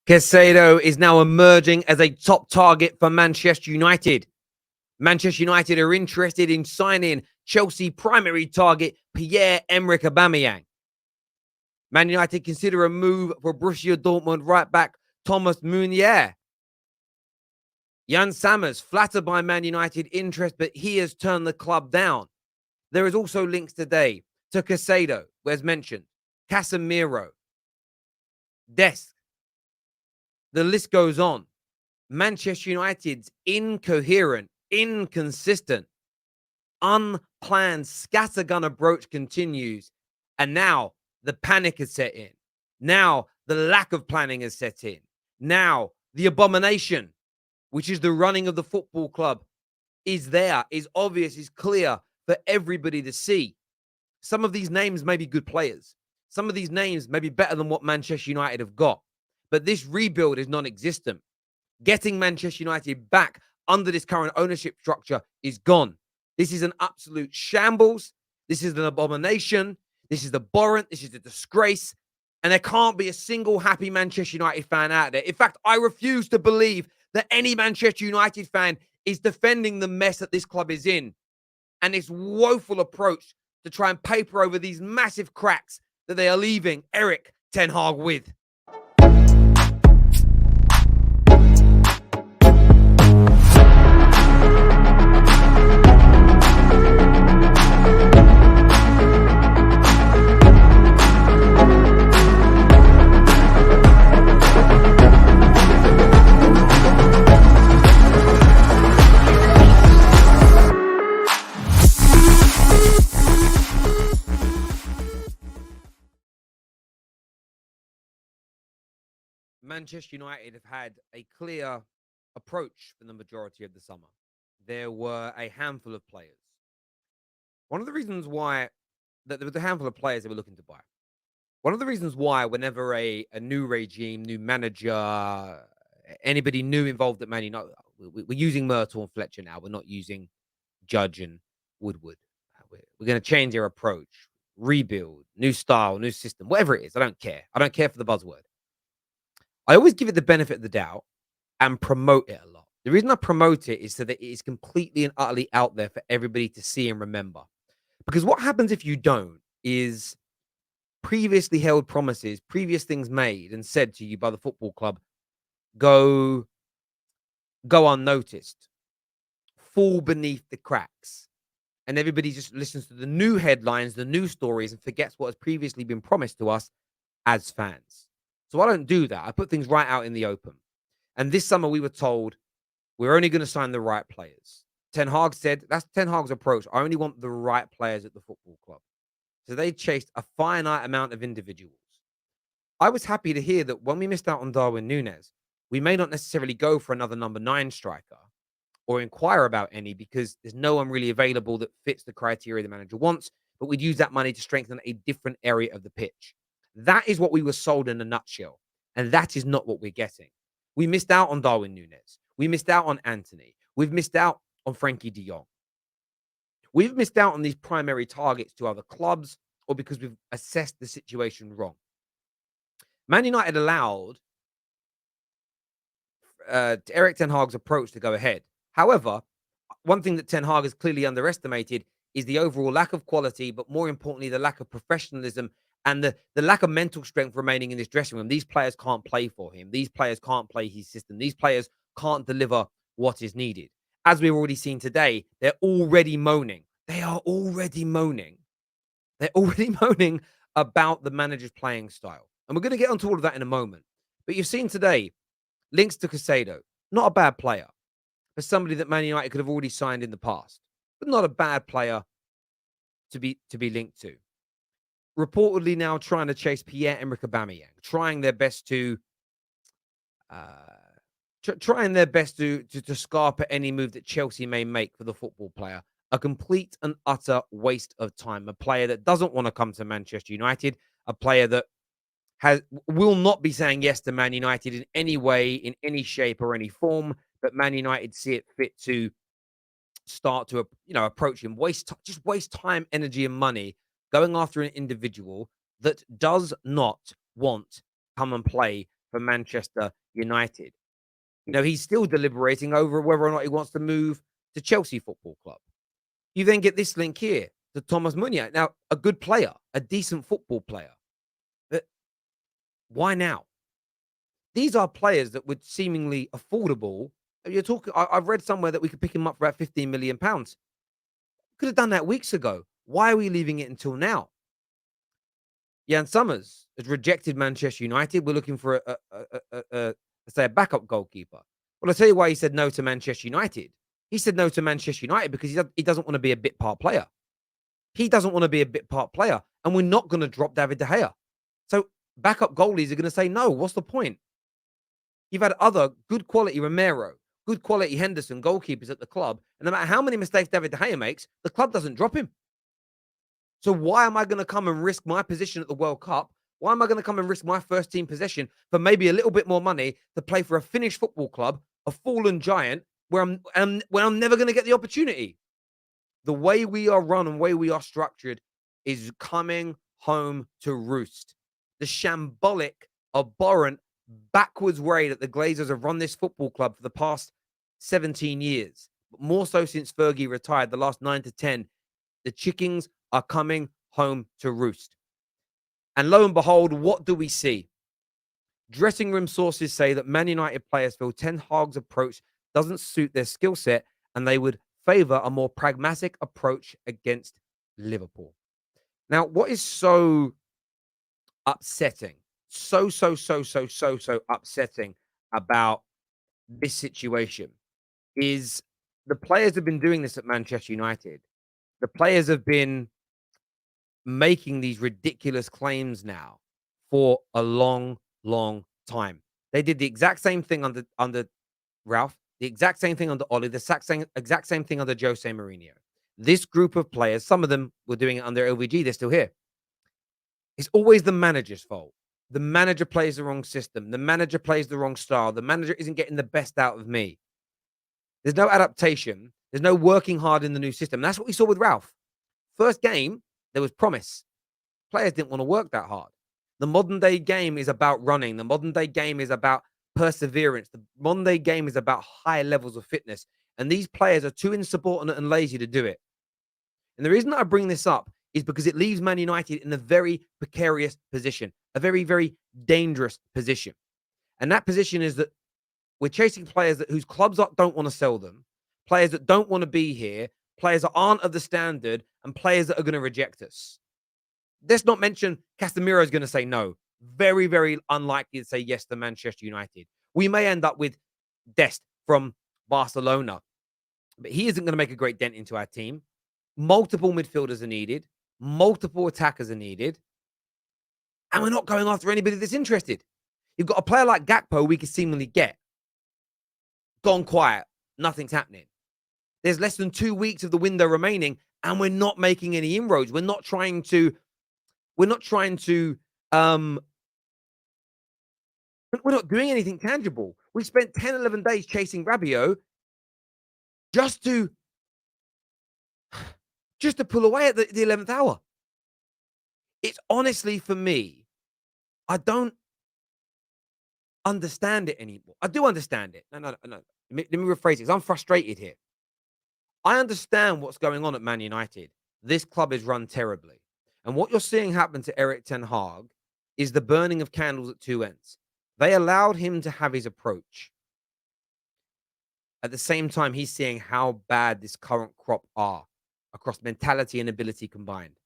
Caicedo is now emerging as a top target for Manchester United. Manchester United are interested in signing Chelsea primary target Pierre-Emerick Aubameyang. Man United consider a move for Borussia Dortmund right back Thomas Meunier. Jan Sammers flattered by Man United interest, but he has turned the club down. There is also links today to Caicedo, as mentioned, Casemiro, Dest. The list goes on. Manchester United's incoherent, inconsistent, unplanned scattergun approach continues. And now the panic has set in. Now the lack of planning has set in. Now the abomination, which is the running of the football club, is there, is obvious, is clear for everybody to see. Some of these names may be good players. Some of these names may be better than what Manchester United have got. But this rebuild is non-existent. Getting Manchester United back under this current ownership structure is gone. This is an absolute shambles. This is an abomination. This is abhorrent. This is a disgrace. And there can't be a single happy Manchester United fan out there. In fact, I refuse to believe that any Manchester United fan is defending the mess that this club is in and its woeful approach to try and paper over these massive cracks that they are leaving Erik ten Hag with. Manchester United have had a clear approach for the majority of the summer. There were a handful of players. One of the reasons why there was a handful of players they were looking to buy. One of the reasons why whenever a new regime, new manager, anybody new involved at Man United, we're using Myrtle and Fletcher now. We're not using Judge and Woodward. We're going to change their approach, rebuild, new style, new system, whatever it is. I don't care. I don't care for the buzzword. I always give it the benefit of the doubt and promote it a lot. The reason I promote it is so that it is completely and utterly out there for everybody to see and remember. Because what happens if you don't is previously held promises, previous things made and said to you by the football club go unnoticed, fall beneath the cracks. And everybody just listens to the new headlines, the new stories, and forgets what has previously been promised to us as fans. So I don't do that. I put things right out in the open. And this summer we were told we're only going to sign the right players. Ten Hag said, that's Ten Hag's approach. I only want the right players at the football club. So they chased a finite amount of individuals. I was happy to hear that when we missed out on Darwin Núñez, we may not necessarily go for another number 9 striker or inquire about any because there's no one really available that fits the criteria the manager wants, but we'd use that money to strengthen a different area of the pitch. That is what we were sold in a nutshell. And that is not what we're getting. We missed out on Darwin Núñez. We missed out on Anthony. We've missed out on Frankie de Jong. We've missed out on these primary targets to other clubs or because we've assessed the situation wrong. Man United allowed Erik ten Hag's approach to go ahead. However, one thing that Ten Hag has clearly underestimated is the overall lack of quality, but more importantly, the lack of professionalism and the lack of mental strength remaining in this dressing room. These players can't play for him. These players can't play his system. These players can't deliver what is needed. As we've already seen today, they're already moaning. They are already moaning. They're already moaning about the manager's playing style. And we're going to get onto all of that in a moment. But you've seen today links to Caicedo. Not a bad player. For somebody that Man United could have already signed in the past. But not a bad player to be linked to. Reportedly now trying to chase Pierre-Emerick Aubameyang, trying their best to scarp at any move that Chelsea may make for the football player. A complete and utter waste of time. A player that doesn't want to come to Manchester United. A player that will not be saying yes to Man United in any way, in any shape or any form. But Man United see it fit to start to approach him. Just waste time, energy, and money going after an individual that does not want to come and play for Manchester United. You know, he's still deliberating over whether or not he wants to move to Chelsea Football Club. You then get this link here to Thomas Meunier. Now, a good player, a decent football player. But why now? These are players that would seemingly affordable. You're talking. I've read somewhere that we could pick him up for about £15 million. Could have done that weeks ago. Why are we leaving it until now? Jan Summers has rejected Manchester United. We're looking for a backup goalkeeper. Well, I'll tell you why he said no to Manchester United. He said no to Manchester United because he doesn't want to be a bit part player. He doesn't want to be a bit part player, and we're not going to drop David De Gea. So backup goalies are going to say no. What's the point? You've had other good quality Romero, good quality Henderson goalkeepers at the club, and no matter how many mistakes David De Gea makes, the club doesn't drop him. So why am I going to come and risk my position at the World Cup? Why am I going to come and risk my first team possession for maybe a little bit more money to play for a Finnish football club, a fallen giant, where I'm never going to get the opportunity? The way we are run and way we are structured is coming home to roost. The shambolic, abhorrent, backwards way that the Glazers have run this football club for the past 17 years, but more so since Fergie retired, the last 9 to 10, the chickens are coming home to roost. And lo and behold, what do we see? Dressing room sources say that Man United players feel Ten Hag's approach doesn't suit their skill set and they would favour a more pragmatic approach against Liverpool. Now, what is so upsetting, so upsetting about this situation is the players have been doing this at Manchester United. The players have been making these ridiculous claims now for a long time. They did the exact same thing under Ralph, the exact same thing under Oli, the exact same thing under Jose Mourinho. This group of players, some of them were doing it under LVG, they're still here. It's always the manager's fault. The manager plays the wrong system. The manager plays the wrong style. The manager isn't getting the best out of me. There's no adaptation. There's no working hard in the new system. That's what we saw with Ralph. First game, there was promise. Players didn't want to work that hard. The modern day game is about running. The modern day game is about perseverance. The modern day game is about high levels of fitness. And these players are too insubordinate and lazy to do it. And the reason that I bring this up is because it leaves Man United in a very precarious position, a very dangerous position. And that position is that we're chasing players whose clubs don't want to sell them, players that don't want to be here, players that aren't of the standard, and players that are going to reject us. Let's not mention Casemiro is going to say no. Very unlikely to say yes to Manchester United. We may end up with Dest from Barcelona, but he isn't going to make a great dent into our team. Multiple midfielders are needed. Multiple attackers are needed. And we're not going after anybody that's interested. You've got a player like Gakpo we could seemingly get. Gone quiet. Nothing's happening. There's less than 2 weeks of the window remaining, and we're not making any inroads. We're not trying to we're not doing anything tangible. We spent 10, 11 days chasing Rabiot just to pull away at the 11th hour. It's honestly, for me, I don't understand it anymore. I do understand it. No. Let me rephrase it, because I'm frustrated here. I understand what's going on at Man United. This club is run terribly. And what you're seeing happen to Erik ten Hag is the burning of candles at two ends. They allowed him to have his approach. At the same time, he's seeing how bad this current crop are across mentality and ability combined.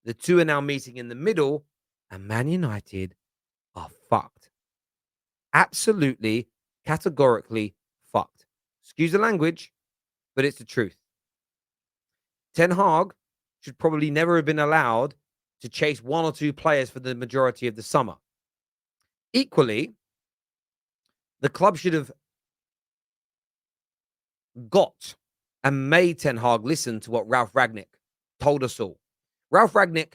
The two are now meeting in the middle, and Man United are fucked. Absolutely, categorically fucked. Excuse the language, but it's the truth. Ten Hag should probably never have been allowed to chase one or two players for the majority of the summer. Equally, the club should have got and made Ten Hag listen to what Ralf Rangnick told us all. Ralf Rangnick,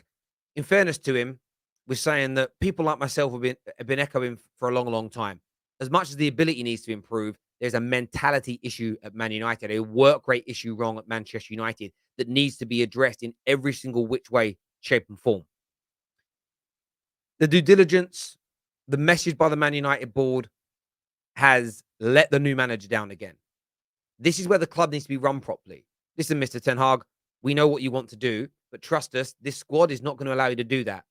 in fairness to him, was saying that people like myself have been echoing for a long time. As much as the ability needs to improve, there's a mentality issue at Man United, a work rate issue wrong at Manchester United that needs to be addressed in every single which way, shape, and form. The due diligence, the message by the Man United board has let the new manager down again. This is where the club needs to be run properly. Listen, Mr. Ten Hag, we know what you want to do, but trust us, this squad is not going to allow you to do that.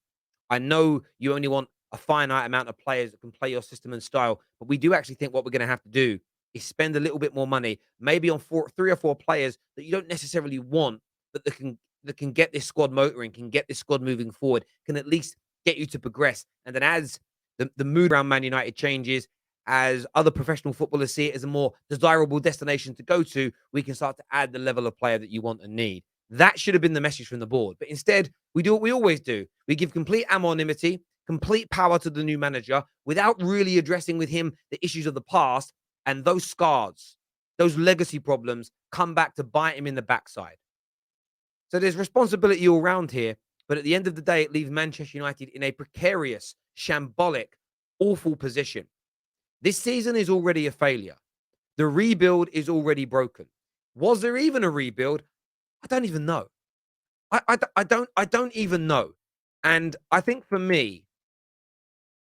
I know you only want a finite amount of players that can play your system and style, but we do actually think what we're going to have to do is spend a little bit more money, maybe on three or four players that you don't necessarily want, but that can get this squad motoring, can get this squad moving forward, can at least get you to progress. And then as the mood around Man United changes, as other professional footballers see it as a more desirable destination to go to, we can start to add the level of player that you want and need. That should have been the message from the board. But instead, we do what we always do. We give complete anonymity, complete power to the new manager without really addressing with him the issues of the past. And those scars, those legacy problems come back to bite him in the backside. So there's responsibility all around here. But at the end of the day, it leaves Manchester United in a precarious, shambolic, awful position. This season is already a failure. The rebuild is already broken. Was there even a rebuild? I don't even know. I don't even know. And I think for me,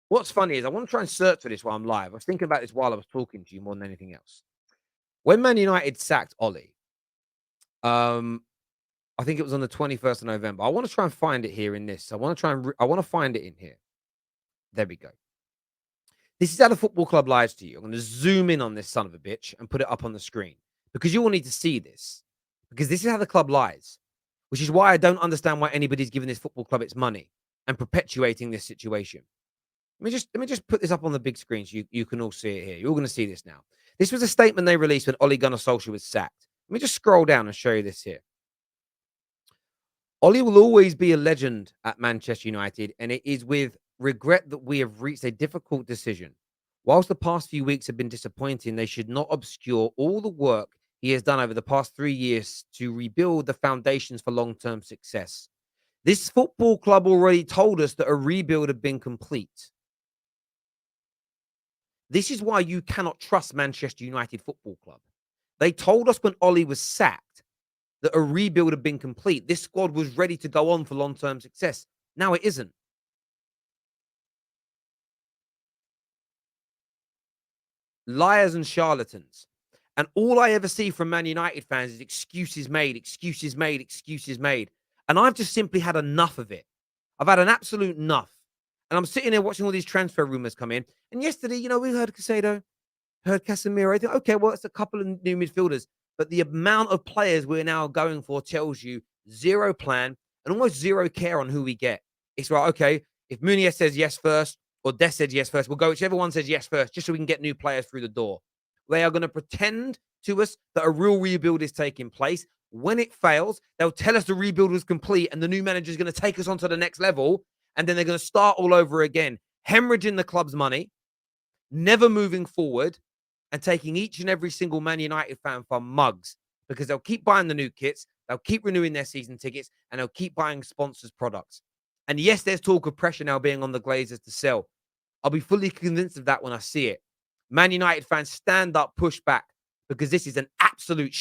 what's funny is I want to try and search for this while I'm live. I was thinking about this while I was talking to you more than anything else. When Man United sacked Ollie, I think it was on the 21st of November. I want to try and find it here in this. I want to find it in here. There we go. This is how the football club lies to you. I'm going to zoom in on this son of a bitch and put it up on the screen because you will need to see this, because this is how the club lies, which is why I don't understand why anybody's giving this football club its money and perpetuating this situation. Let me just put this up on the big screen so you can all see it here. You're all going to see this now. This was a statement they released when Ole Gunnar Solskjaer was sacked. Let me just scroll down and show you this here. Ole will always be a legend at Manchester United, and it is with regret that we have reached a difficult decision. Whilst the past few weeks have been disappointing, they should not obscure all the work he has done over the past 3 years to rebuild the foundations for long-term success. This football club already told us that a rebuild had been complete. This is why you cannot trust Manchester United Football Club. They told us when Ole was sacked that a rebuild had been complete. This squad was ready to go on for long-term success. Now it isn't. Liars and charlatans. And all I ever see from Man United fans is excuses made, excuses made, excuses made. And I've just simply had enough of it. I've had an absolute enough. And I'm sitting there watching all these transfer rumors come in. And yesterday, we heard Casado, heard Casemiro. I think, okay, well, it's a couple of new midfielders. But the amount of players we're now going for tells you zero plan and almost zero care on who we get. It's right, okay, if Muniz says yes first or Des says yes first, we'll go whichever one says yes first, just so we can get new players through the door. They are going to pretend to us that a real rebuild is taking place. When it fails, they'll tell us the rebuild was complete and the new manager is going to take us on to the next level. And then they're going to start all over again, hemorrhaging the club's money, never moving forward, and taking each and every single Man United fan for mugs, because they'll keep buying the new kits, they'll keep renewing their season tickets, and they'll keep buying sponsors' products. And yes, there's talk of pressure now being on the Glazers to sell. I'll be fully convinced of that when I see it. Man United fans, stand up, push back, because this is an absolute